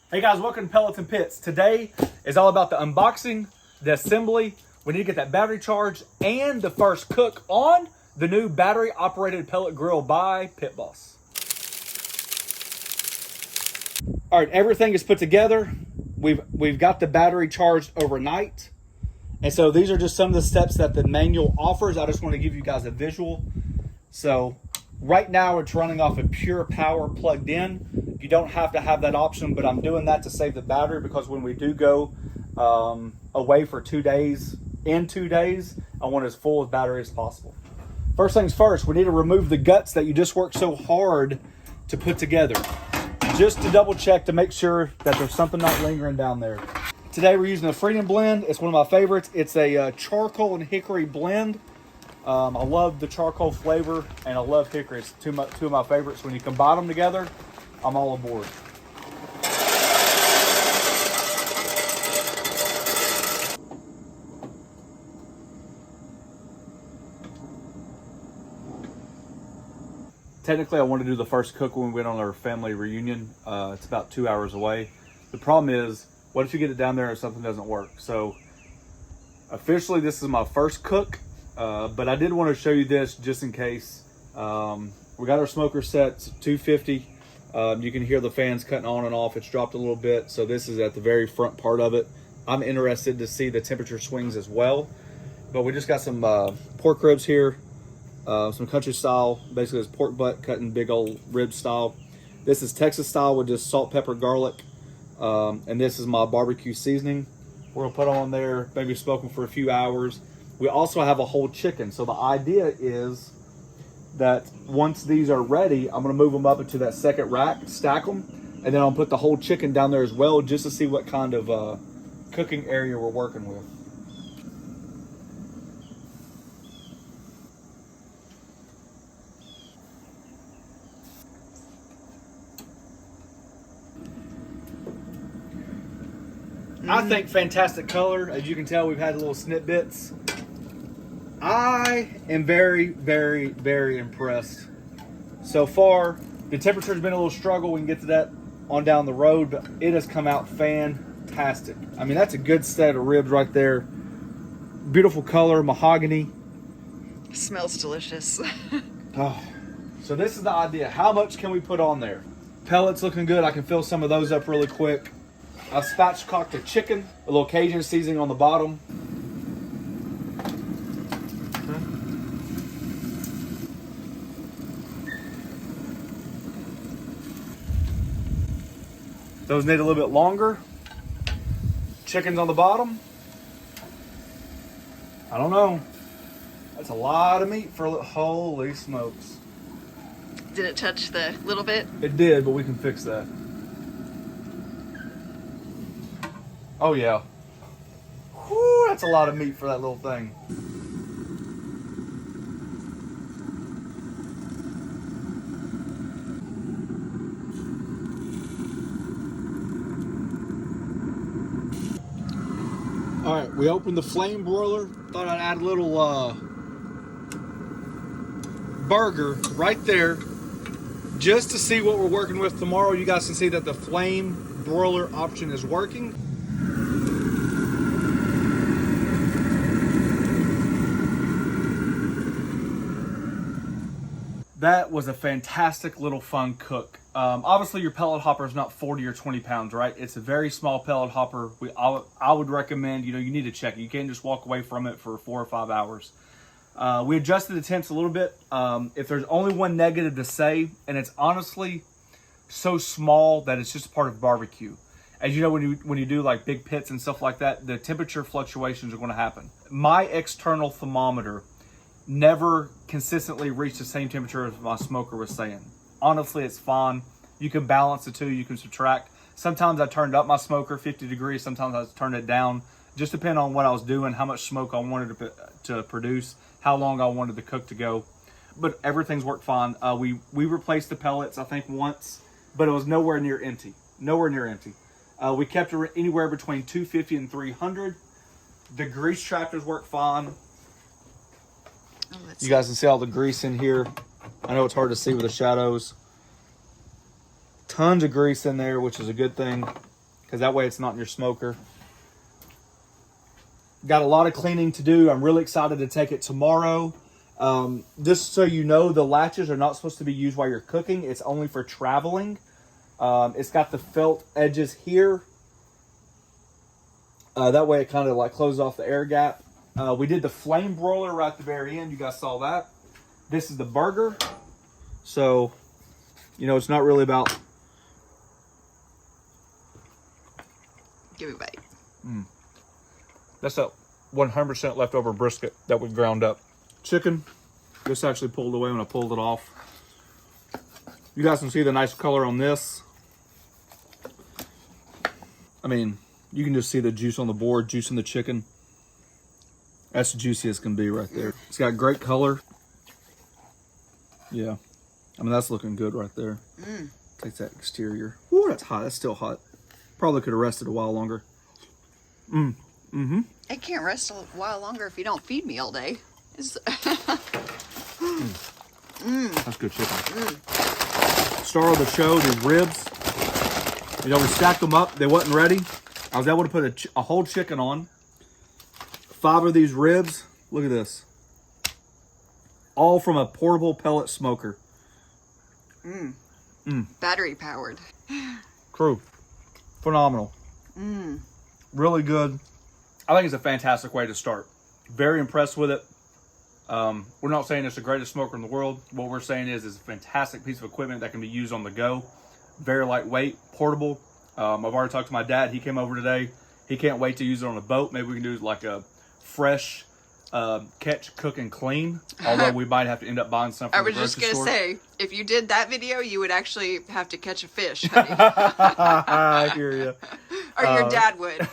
Hey guys, welcome to Pellets and Pits. Today is all about the unboxing, the assembly. We need to get that battery charged and the first cook on the new battery operated pellet grill by Pit Boss. All right, everything is put together. We've got the battery charged overnight. And so these are just some of the steps that the manual offers. I just want to give you guys a visual. So right now it's running off of pure power plugged in. You don't have to have that option, but I'm doing that to save the battery because when we do go away for 2 days, I want as full of battery as possible. First things first, we need to remove the guts that you just worked so hard to put together. Just to double check to make sure that there's something not lingering down there. Today we're using a Freedom blend. It's one of my favorites. It's a charcoal and hickory blend. I love the charcoal flavor and I love hickory. It's two of my favorites. When you combine them together, I'm all aboard. Technically, I wanted to do the first cook when we went on our family reunion. It's about 2 hours away. The problem is, what if you get it down there and something doesn't work? So officially, this is my first cook, but I did want to show you this just in case. We got our smoker set to 250. You can hear the fans cutting on and off. It's dropped a little bit. So this is at the very front part of it. I'm interested to see the temperature swings as well. But we just got some pork ribs here. Some country style, basically it's pork butt cut in big old rib style. This is Texas style with just salt, pepper, garlic. And this is my barbecue seasoning. We're gonna put on there, maybe smoke them for a few hours. We also have a whole chicken. So the idea is that once these are ready, I'm gonna move them up into that second rack, stack them, and then I'll put the whole chicken down there as well, just to see what kind of cooking area we're working with. I think fantastic color. As you can tell, we've had little snip bits. I am very, very, very impressed. So far, the temperature's been a little struggle. We can get to that on down the road, but it has come out fantastic. I mean, that's a good set of ribs right there. Beautiful color, mahogany. Smells delicious. Oh, so this is the idea. How much can we put on there? Pellets looking good. I can fill some of those up really quick. I've spatchcocked a chicken, a little Cajun seasoning on the bottom. Those need a little bit longer. Chicken's on the bottom. I don't know. That's a lot of meat for, holy smokes. Did it touch the little bit? It did, but we can fix that. Oh yeah. Whew, that's a lot of meat for that little thing. All right, we opened the flame broiler. Thought I'd add a little burger right there just to see what we're working with tomorrow. You guys can see that the flame broiler option is working. That was a fantastic little fun cook. Obviously your pellet hopper is not 40 or 20 pounds, right? It's a very small pellet hopper. I would recommend, you need to check it. You can't just walk away from it for 4 or 5 hours. We adjusted the temps a little bit. If there's only one negative to say, and it's honestly so small that it's just part of barbecue. As you know, when you do like big pits and stuff like that, the temperature fluctuations are going to happen. My external thermometer never consistently reached the same temperature as my smoker was saying. Honestly, it's fine. You can balance the two, you can subtract. Sometimes I turned up my smoker 50 degrees, sometimes I turned it down. Just depending on what I was doing, how much smoke I wanted to produce, how long I wanted the cook to go. But everything's worked fine. We replaced the pellets, I think once, but it was nowhere near empty. Nowhere near empty. We kept it anywhere between 250 and 300. The grease tractors work fine. Oh, you guys can see all the grease in here. I know it's hard to see with the shadows. Tons of grease in there, which is a good thing. because that way it's not in your smoker. Got a lot of cleaning to do. I'm really excited to take it tomorrow. Just so you know, the latches are not supposed to be used while you're cooking. It's only for traveling. It's got the felt edges here. That way it kind of like closes off the air gap. We did the flame broiler right at the very end. You guys saw that. This is the burger. So, you know, it's not really about... Give me a bite. That's a 100% leftover brisket that we ground up. Chicken. This actually pulled away when I pulled it off. You guys can see the nice color on this. I mean, you can just see the juice on the board, juice in the chicken. That's the juiciest can be right there. It's got great color. Yeah. I mean, that's looking good right there. Take that exterior. Ooh, that's hot. That's still hot. Probably could have rested a while longer. I can't rest a while longer if you don't feed me all day. That's good chicken. Star of the show, these ribs. You know, we stacked them up. They wasn't ready. I was able to put a whole chicken on. 5 of these ribs. Look at this. All from a portable pellet smoker. Battery powered. Crew. Phenomenal. Really good. I think it's a fantastic way to start. Very impressed with it. We're not saying it's the greatest smoker in the world. What we're saying is it's a fantastic piece of equipment that can be used on the go. Very lightweight, portable. I've already talked to my dad. He came over today. He can't wait to use it on a boat. Maybe we can do like a fresh catch, cook, and clean. Although we might have to end up buying some from the grocery store. I was just going to say, if you did that video, you would actually have to catch a fish, honey. I hear you. Or your dad would.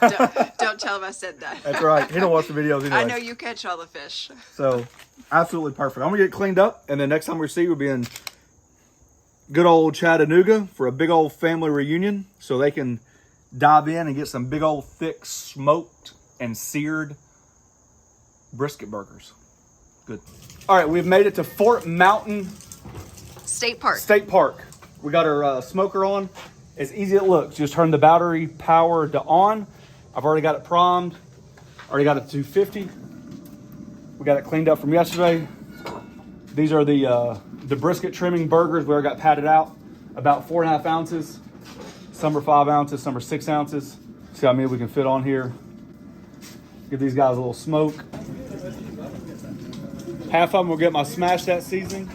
Don't tell him I said that. That's right. He don't watch the videos anyway. I know you catch all the fish. So, absolutely perfect. I'm going to get cleaned up, and then next time we see, we'll be in good old Chattanooga for a big old family reunion, so they can dive in and get some big old thick smoked and seared brisket burgers. Good. All right, we've made it to Fort Mountain State Park. State Park. We got our smoker on. It's easy as it looks. Just turn the battery power to on. I've already got it primed. Already got it to 250. We got it cleaned up from yesterday. These are the brisket trimming burgers. We already got patted out. About 4.5 ounces. Some are 5 ounces, some are 6 ounces. See how many we can fit on here. Give these guys a little smoke. Half of them will get my smash that seasoning.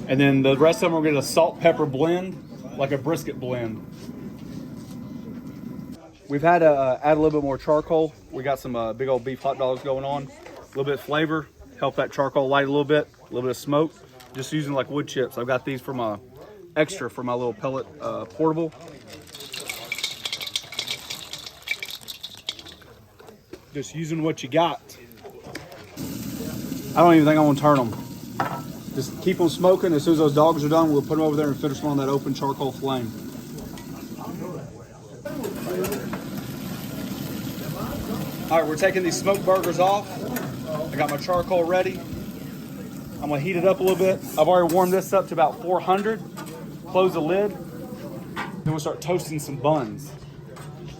And then the rest of them will get a salt pepper blend, like a brisket blend. We've had to add a little bit more charcoal. We got some big old beef hot dogs going on. A little bit of flavor, help that charcoal light a little bit of smoke. Just using like wood chips. I've got these for my extra for my little pellet portable. Just using what you got. I don't even think I'm gonna turn them. Just keep them smoking. As soon as those dogs are done, we'll put them over there and finish them on that open charcoal flame. All right, we're taking these smoked burgers off. I got my charcoal ready. I'm gonna heat it up a little bit. I've already warmed this up to about 400. Close the lid. Then we'll start toasting some buns.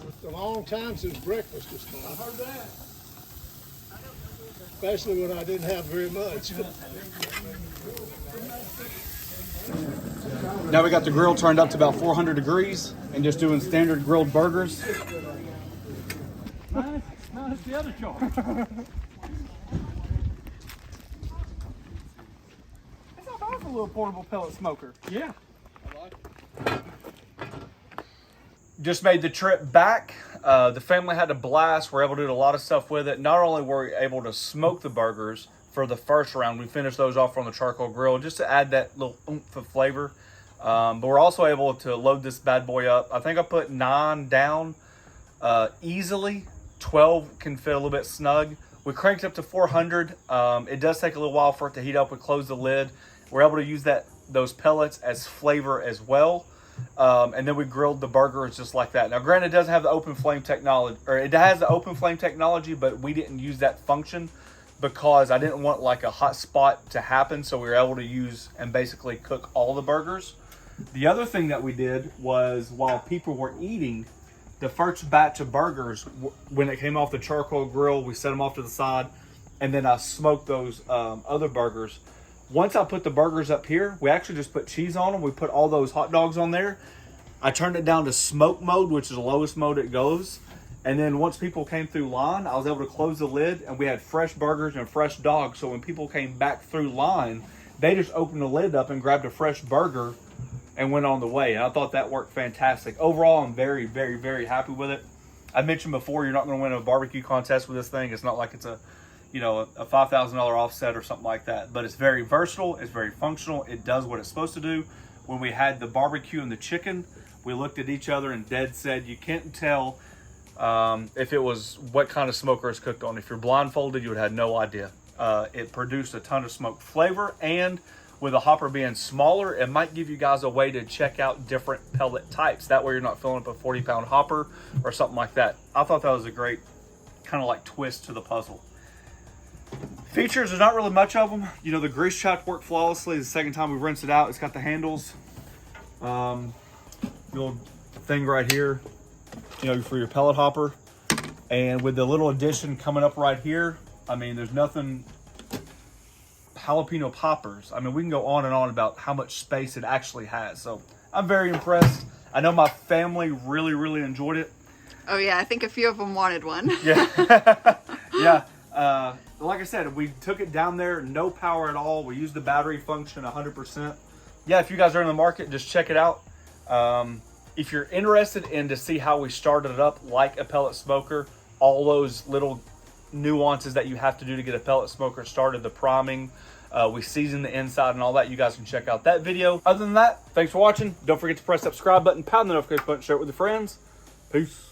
It's a long time since breakfast was done. I heard that. Especially when I didn't have very much. Now we got the grill turned up to about 400 degrees and just doing standard grilled burgers. That's the other charge. That's not bad for a little portable pellet smoker. Yeah. Just made the trip back. The family had a blast. We're able to do a lot of stuff with it. Not only were we able to smoke the burgers for the first round, we finished those off on the charcoal grill just to add that little oomph of flavor. But we're also able to load this bad boy up. I think I put 9 down easily. 12 can fit a little bit snug. We cranked up to 400. It does take a little while for it to heat up. We close the lid. We're able to use those pellets as flavor as well. And then we grilled the burgers just like that. Now, granted, it doesn't have the open flame technology, or it has the open flame technology, but we didn't use that function because I didn't want like a hot spot to happen. So we were able to use and basically cook all the burgers. The other thing that we did was while people were eating, the first batch of burgers, when it came off the charcoal grill, we set them off to the side, and then I smoked those other burgers. Once I put the burgers up here, we actually just put cheese on them. We put all those hot dogs on there. I turned it down to smoke mode, which is the lowest mode it goes. And then once people came through line, I was able to close the lid, and we had fresh burgers and fresh dogs. So when people came back through line, they just opened the lid up and grabbed a fresh burger and went on the way. And I thought that worked fantastic. Overall, I'm very, very, very happy with it. I mentioned before, you're not going to win a barbecue contest with this thing. It's not like it's a $5,000 offset or something like that. But it's very versatile. It's very functional. It does what it's supposed to do. When we had the barbecue and the chicken, we looked at each other and Dad said, you can't tell if it was what kind of smoker it's cooked on. If you're blindfolded, you would have no idea. It produced a ton of smoked flavor, and with a hopper being smaller, it might give you guys a way to check out different pellet types. That way you're not filling up a 40-pound hopper or something like that. I thought that was a great kind of like twist to the puzzle. Features, there's not really much of them. You know, the grease trap worked flawlessly. The second time we rinsed it out, it's got the handles. Little thing right here, you know, for your pellet hopper. And with the little addition coming up right here, I mean, there's nothing. Jalapeno poppers. I mean, we can go on and on about how much space it actually has. So I'm very impressed. I know my family really, really enjoyed it. Oh yeah, I think a few of them wanted one. Yeah. Yeah. Like I said, we took it down there, no power at all. We used the battery function 100%. Yeah, if you guys are in the market, just check it out. If you're interested in to see how we started it up like a pellet smoker, all those little nuances that you have to do to get a pellet smoker started, the priming, we season the inside and all that, you guys can check out that video. Other than that, thanks for watching. Don't forget to press that subscribe button, pound the notification button, share it with your friends. Peace.